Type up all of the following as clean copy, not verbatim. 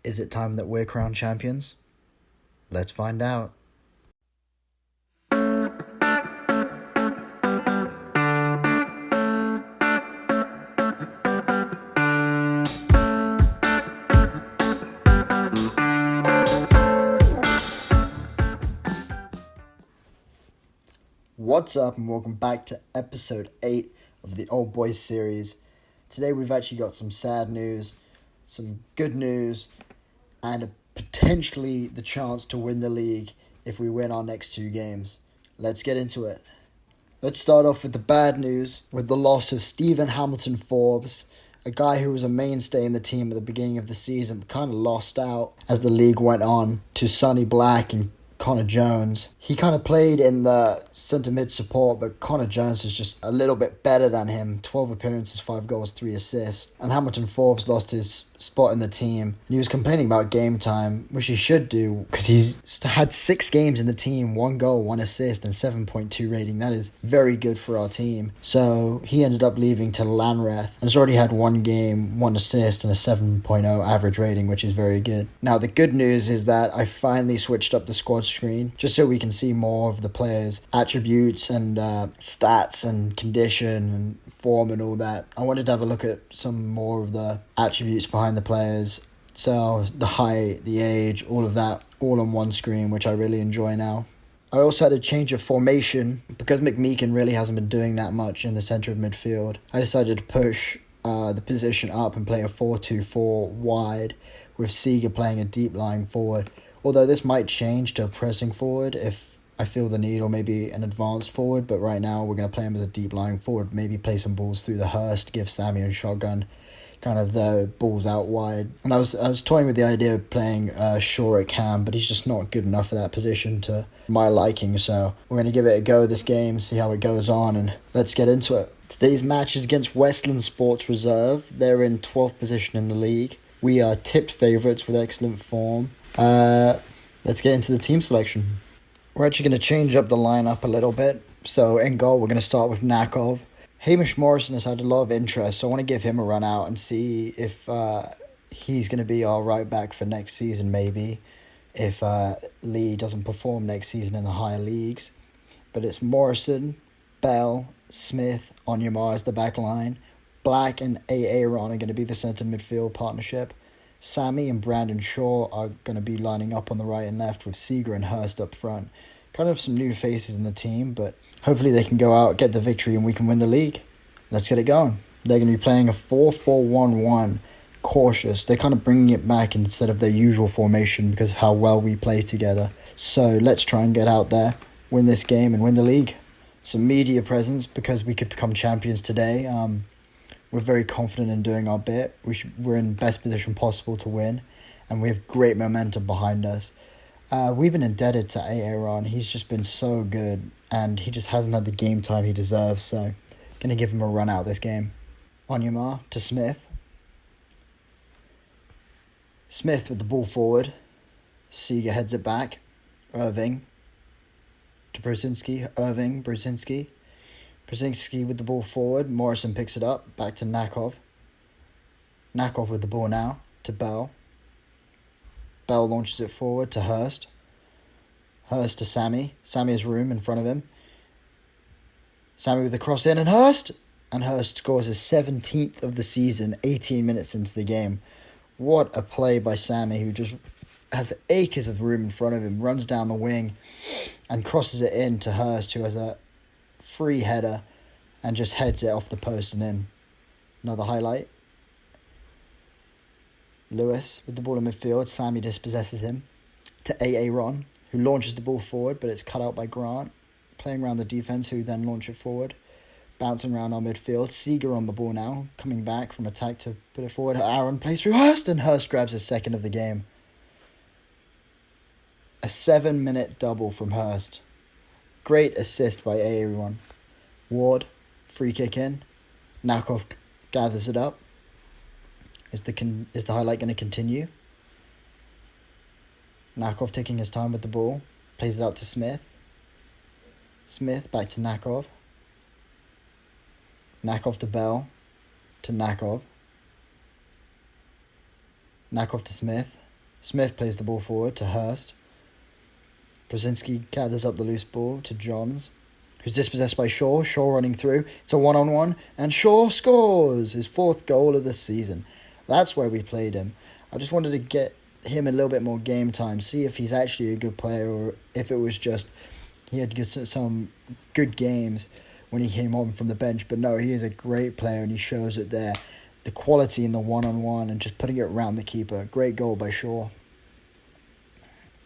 Is it time that we're crowned champions? Let's find out. What's up, and welcome back to episode 8 of the Old Boys series. Today we've actually got some sad news, some good news, and potentially the chance to win the league if we win our next 2 games. Let's get into it. Let's start off with the bad news, with the loss of Stephen Hamilton Forbes, a guy who was a mainstay in the team at the beginning of the season, but kind of lost out as the league went on to Sonny Black and Connor Jones. He kind of played in the centre mid support, but Connor Jones is just a little bit better than him. 12 appearances, 5 goals, 3 assists. And Hamilton Forbes lost his spot in the team. And he was complaining about game time, which he should do, because he's had 6 games in the team, 1 goal, 1 assist, and 7.2 rating. That is very good for our team. So he ended up leaving to Lanreth and has already had 1 game, 1 assist, and a 7.0 average rating, which is very good. Now, the good news is that I finally switched up the squad screen just so we can see more of the players' attributes and stats and condition and form and all that. I wanted to have a look at some more of the attributes behind the players. So the height, the age, all of that, all on one screen, which I really enjoy now. I also had a change of formation because McMeekin really hasn't been doing that much in the centre of midfield. I decided to push the position up and play a 4-2-4 wide with Seeger playing a deep lying forward. Although this might change to a pressing forward if I feel the need, or maybe an advanced forward. But right now we're going to play him as a deep lying forward. Maybe play some balls through the Hurst, give Sammy and Shotgun kind of the balls out wide. And I was toying with the idea of playing Shaw at cam, but he's just not good enough for that position to my liking. So we're going to give it a go this game, see how it goes on, and let's get into it. Today's match is against Westland Sports Reserve. They're in 12th position in the league. We are tipped favourites with excellent form. Let's get into the team selection. We're actually going to change up the lineup a little bit. So in goal, we're going to start with Nakov. Hamish Morrison has had a lot of interest, so I want to give him a run out and see if he's going to be our right back for next season, maybe, if Lee doesn't perform next season in the higher leagues. But it's Morrison, Bell, Smith, Onyema as the back line. Black and Aaron are going to be the centre midfield partnership. Sammy and Brandon Shaw are going to be lining up on the right and left with Seeger and Hurst up front. Kind of some new faces in the team, but hopefully they can go out, get the victory, and we can win the league. Let's get it going. They're going to be playing a 4-4-1-1, cautious. They're kind of bringing it back instead of their usual formation because of how well we play together. So let's try and get out there, win this game, and win the league. Some media presence because we could become champions today. We're very confident in doing our bit. We're in best position possible to win, and we have great momentum behind us. We've been indebted to Aaron. He's just been so good, and he just hasn't had the game time he deserves, so going to give him a run out this game. Onyema to Smith. Smith with the ball forward. Seeger heads it back. Irving to Brzezinski. Brzezinski. Brzezinski with the ball forward. Morrison picks it up. Back to Nakov. Nakov with the ball now to Bell. Bell launches it forward to Hurst. Hurst to Sammy. Sammy has room in front of him. Sammy with the cross in and Hurst! And Hurst scores his 17th of the season, 18 minutes into the game. What a play by Sammy, who just has acres of room in front of him, runs down the wing and crosses it in to Hurst, who has a free header and just heads it off the post and in. Another highlight. Lewis with the ball in midfield. Sammy dispossesses him to Aaron, who launches the ball forward, but it's cut out by Grant. Playing around the defence, who then launch it forward. Bouncing around our midfield. Seeger on the ball now, coming back from attack to put it forward. Aaron plays through Hurst, and Hurst grabs his second of the game. A 7-minute double from Hurst. Great assist by Aaron. Ward, free kick in. Nakov gathers it up. Is the highlight going to continue? Nakov taking his time with the ball. Plays it out to Smith. Smith back to Nakov. Nakov to Bell. To Nakov. Nakov to Smith. Smith plays the ball forward to Hurst. Brzezinski gathers up the loose ball to Johns, who's dispossessed by Shaw. Shaw running through. It's a one-on-one, and Shaw scores his 4th goal of the season. That's where we played him. I just wanted to get him a little bit more game time, see if he's actually a good player or if it was just he had some good games when he came on from the bench. But no, he is a great player and he shows it there. The quality in the one-on-one and just putting it around the keeper. Great goal by Shaw.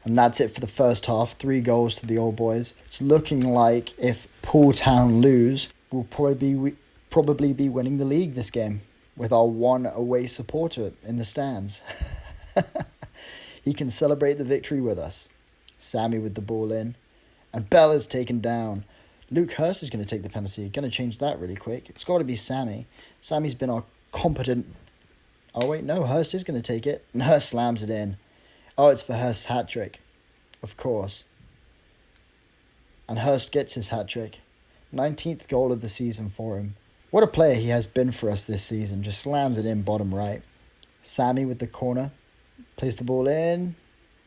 And that's it for the first half. 3 goals to the Old Boys. It's looking like if Poole Town lose, we'll probably be winning the league this game with our one away supporter in the stands. He can celebrate the victory with us. Sammy with the ball in. And Bell is taken down. Luke Hurst is going to take the penalty. Going to change that really quick. It's got to be Sammy. Sammy's been our competent... Oh, wait, no. Hurst is going to take it. And Hurst slams it in. Oh, it's for Hurst's hat-trick. Of course. And Hurst gets his hat-trick. 19th goal of the season for him. What a player he has been for us this season. Just slams it in bottom right. Sammy with the corner. Plays the ball in.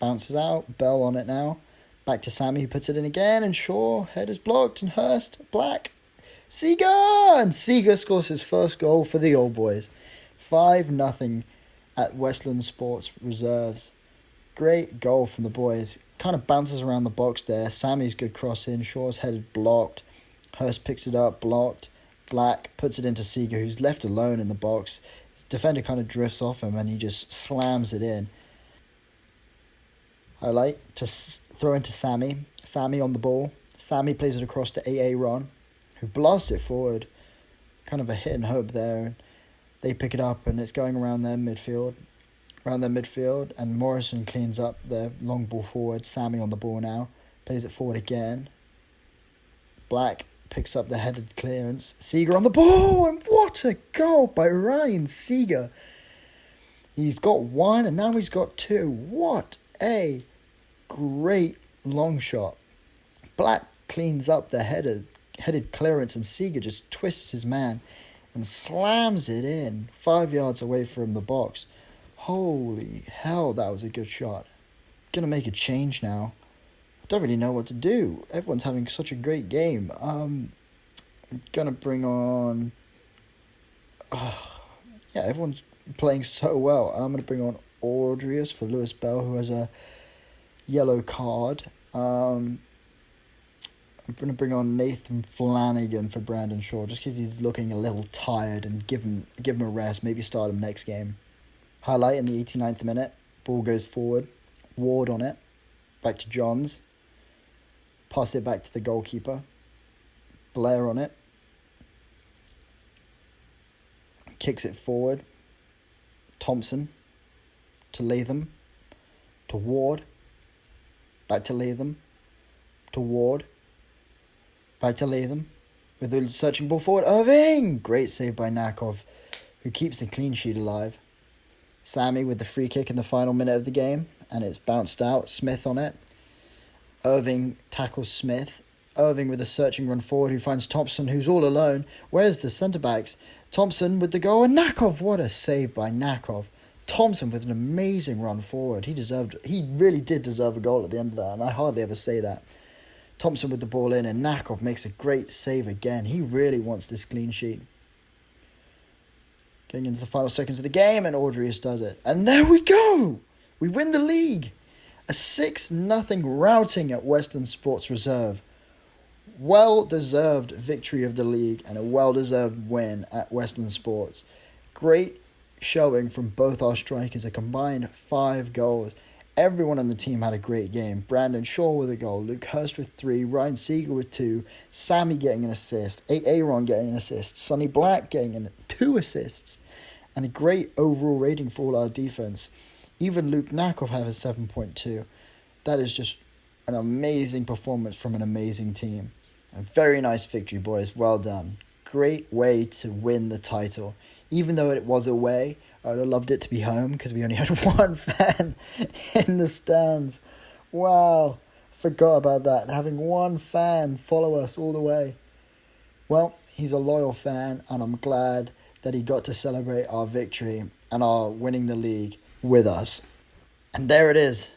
Bounces out. Bell on it now. Back to Sammy, who puts it in again. And Shaw. Head is blocked. And Hurst. Black. Seeger! And Seeger scores his first goal for the Old Boys. 5-0 at Westland Sports Reserves. Great goal from the boys. Kind of bounces around the box there. Sammy's good cross in. Shaw's headed blocked. Hurst picks it up. Blocked. Black puts it into Seeger, who's left alone in the box. His defender kind of drifts off him and he just slams it in. I like to throw into Sammy. Sammy on the ball. Sammy plays it across to Aaron, who blasts it forward. Kind of a hit and hope there. They pick it up and it's going around their midfield. And Morrison cleans up the long ball forward. Sammy on the ball now. Plays it forward again. Black picks up the headed clearance. Seeger on the ball, and what a goal by Ryan Seeger. He's got 1 and now he's got 2. What a great long shot. Black cleans up the headed clearance and Seeger just twists his man and slams it in 5 yards away from the box. Holy hell, that was a good shot. Gonna make a change now. I don't really know what to do. Everyone's having such a great game. I'm gonna bring on... everyone's playing so well. I'm gonna bring on Audrius for Lewis Bell, who has a yellow card. I'm gonna bring on Nathan Flanagan for Brandon Shaw, just because he's looking a little tired, and give him a rest. Maybe start him next game. Highlight in the 89th minute. Ball goes forward. Ward on it. Back to Johns. Pass it back to the goalkeeper. Blair on it. Kicks it forward. Thompson. To Latham. To Ward. Back to Latham. To Ward. Back to Latham. With the searching ball forward. Irving! Great save by Nakov, who keeps the clean sheet alive. Sammy with the free kick in the final minute of the game, and it's bounced out. Smith on it. Irving tackles Smith. Irving with a searching run forward, who finds Thompson, who's all alone. Where's the centre-backs? Thompson with the goal, and Nakov. What a save by Nakov. Thompson with an amazing run forward. He really did deserve a goal at the end of that, and I hardly ever say that. Thompson with the ball in, and Nakov makes a great save again. He really wants this clean sheet. Getting into the final seconds of the game, and Audrius does it. And there we go! We win the league! A 6-0 routing at Western Sports Reserve. Well-deserved victory of the league and a well-deserved win at Western Sports. Great showing from both our strikers, a combined 5 goals. Everyone on the team had a great game. Brandon Shaw with a goal, Luke Hurst with 3, Ryan Seeger with 2, Sammy getting an assist, Aaron getting an assist, Sonny Black getting 2 assists, and a great overall rating for all our defense. Even Luke Nakov had a 7.2. That is just an amazing performance from an amazing team. A very nice victory, boys. Well done. Great way to win the title. Even though it was away, I would have loved it to be home because we only had 1 fan in the stands. Wow. Forgot about that. Having 1 fan follow us all the way. Well, he's a loyal fan, and I'm glad that he got to celebrate our victory and our winning the league with us. And there it is.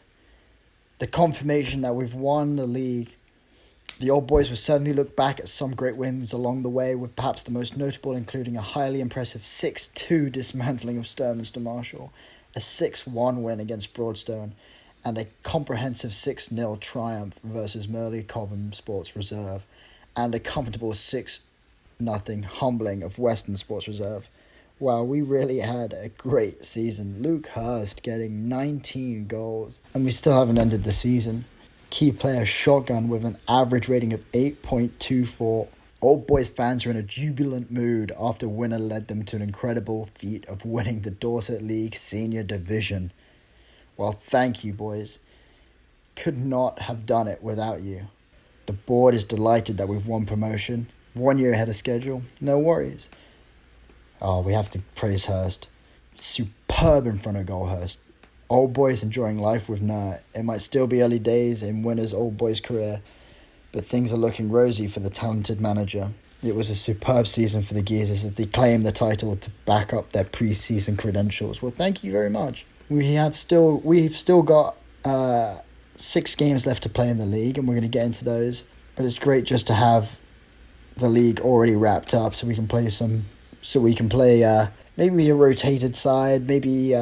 The confirmation that we've won the league. The old boys will certainly look back at some great wins along the way, with perhaps the most notable including a highly impressive 6-2 dismantling of Sturminster Marshall, a 6-1 win against Broadstone, and a comprehensive 6-0 triumph versus Merley Cobham Sports Reserve, and a comfortable 6-0 humbling of Western Sports Reserve. Wow, we really had a great season. Luke Hurst getting 19 goals, and we still haven't ended the season. Key player Shotgun with an average rating of 8.24. Old Boys fans are in a jubilant mood after winner led them to an incredible feat of winning the Dorset League Senior Division. Well, thank you, boys. Could not have done it without you. The board is delighted that we've won promotion. 1 year ahead of schedule. No worries. Oh, we have to praise Hurst. Superb in front of goal, Hurst. Old Boys enjoying life with Nert. It might still be early days in Winner's Old Boys career, but things are looking rosy for the talented manager. It was a superb season for the Geezers as they claim the title to back up their pre-season credentials. Well, thank you very much. We've still got 6 games left to play in the league, and we're going to get into those. But it's great just to have the league already wrapped up, so we can play maybe a rotated side, maybe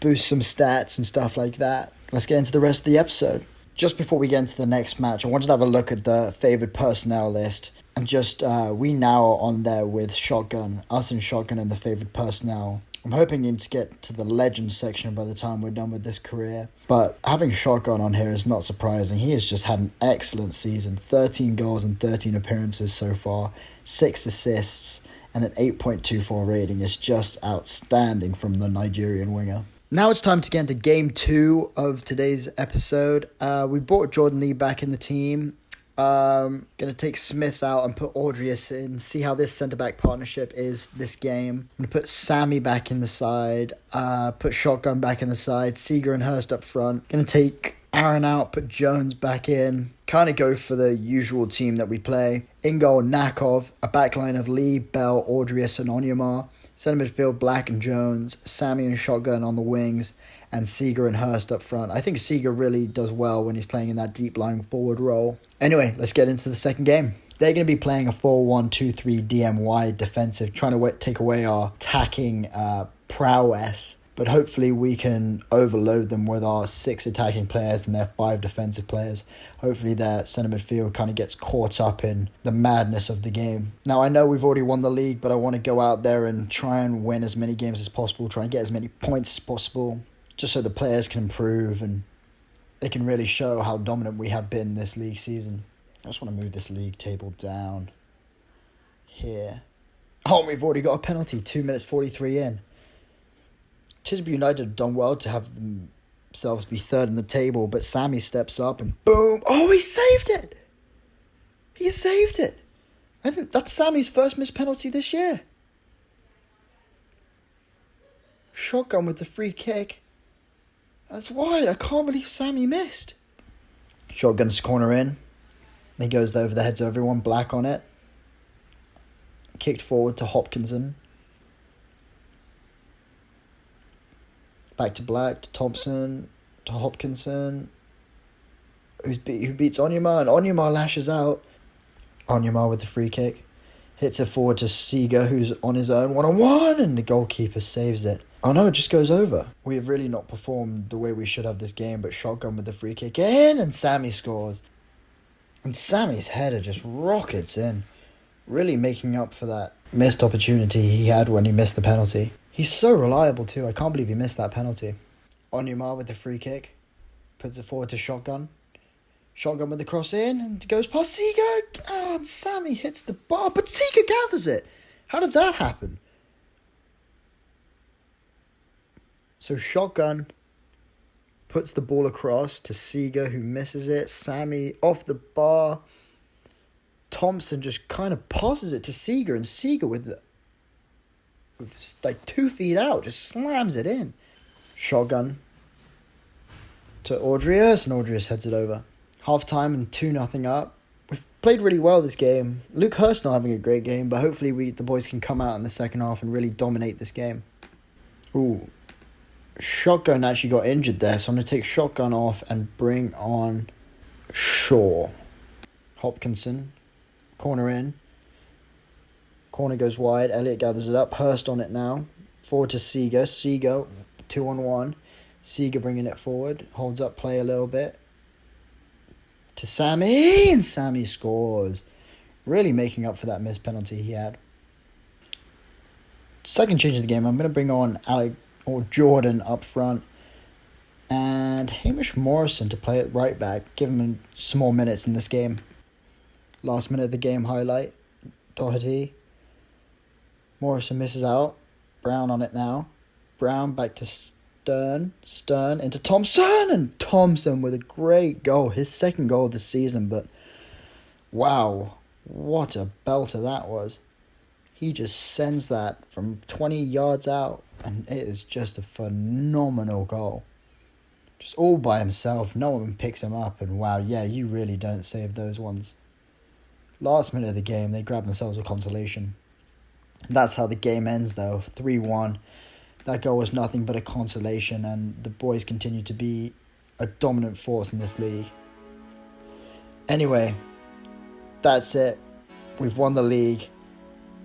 boost some stats and stuff like that. Let's get into the rest of the episode. Just before we get into the next match, I wanted to have a look at the favoured personnel list. And just, we now are on there with Shotgun. Us and Shotgun in the favoured personnel. I'm hoping to get to the Legends section by the time we're done with this career. But having Shotgun on here is not surprising. He has just had an excellent season. 13 goals and 13 appearances so far. 6 assists and an 8.24 rating is just outstanding from the Nigerian winger. Now it's time to get into Game 2 of today's episode. We brought Jordan Lee back in the team. Going to take Smith out and put Audrius in, see how this centre-back partnership is this game. I'm going to put Sammy back in the side, put Shotgun back in the side, Seeger and Hurst up front. Going to take Aaron out, put Jones back in. Kind of go for the usual team that we play. In goal, Nakov, a backline of Lee, Bell, Audrius and Onyemar. Centre midfield, Black and Jones, Sammy and Shotgun on the wings, and Seeger and Hurst up front. I think Seeger really does well when he's playing in that deep-lying forward role. Anyway, let's get into the second game. They're going to be playing a 4-1-2-3 DMY defensive, trying to take away our attacking prowess. But hopefully we can overload them with our 6 attacking players and their 5 defensive players. Hopefully their centre midfield kind of gets caught up in the madness of the game. Now, I know we've already won the league, but I want to go out there and try and win as many games as possible, try and get as many points as possible, just so the players can improve and they can really show how dominant we have been this league season. I just want to move this league table down here. Oh, we've already got a penalty, 2 minutes 43 in. Chisby United have done well to have themselves be third in the table, but Sammy steps up and boom. Oh, he saved it. He saved it. I think that's Sammy's first missed penalty this year. Shotgun with the free kick. That's wide. I can't believe Sammy missed. Shotgun's corner in. And he goes over the heads of everyone. Black on it. Kicked forward to Hopkinson. Back to Black, to Thompson, to Hopkinson, who beats Onyemar, and Onyemar lashes out. Onyemar with the free kick. Hits it forward to Seeger, who's on his own, 1-on-1, and the goalkeeper saves it. Oh no, it just goes over. We have really not performed the way we should have this game, but Shotgun with the free kick in, and Sammy scores. And Sammy's header just rockets in, really making up for that missed opportunity he had when he missed the penalty. He's so reliable too. I can't believe he missed that penalty. Onyemar with the free kick. Puts it forward to Shotgun. Shotgun with the cross in and goes past Seeger. Oh, and Sammy hits the bar, but Seeger gathers it. How did that happen? So Shotgun puts the ball across to Seeger, who misses it. Sammy off the bar. Thompson just kind of passes it to Seeger, and Seeger with like 2 feet out, just slams it in. Shotgun to Audrius, and Audrius heads it over. Half time and 2-0 up. We've played really well this game. Luke Hurst not having a great game, but hopefully the boys can come out in the second half and really dominate this game. Ooh. Shotgun actually got injured there, so I'm going to take Shotgun off and bring on Shaw. Hopkinson, corner in. Corner goes wide. Elliott gathers it up. Hurst on it now. Forward to Seager. Seager, 2-on-1. Seager bringing it forward. Holds up play a little bit. To Sammy. And Sammy scores. Really making up for that missed penalty he had. Second change of the game, I'm going to bring on Jordan up front. And Hamish Morrison to play at right back. Give him some more minutes in this game. Last minute of the game highlight. Doherty. Morrison misses out. Brown on it now. Brown back to Stern. Stern into Thompson. And Thompson with a great goal. His second goal of the season. But wow, what a belter that was. He just sends that from 20 yards out. And it is just a phenomenal goal. Just all by himself. No one picks him up. And wow, yeah, you really don't save those ones. Last minute of the game, they grab themselves a consolation. That's how the game ends, though. 3-1. That goal was nothing but a consolation, and the boys continue to be a dominant force in this league. Anyway, that's it. We've won the league.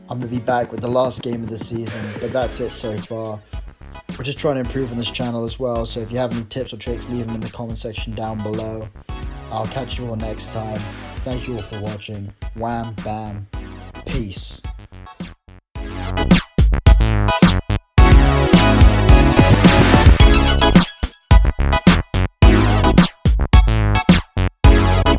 I'm going to be back with the last game of the season, but that's it so far. We're just trying to improve on this channel as well, so if you have any tips or tricks, leave them in the comment section down below. I'll catch you all next time. Thank you all for watching. Wham, bam, peace.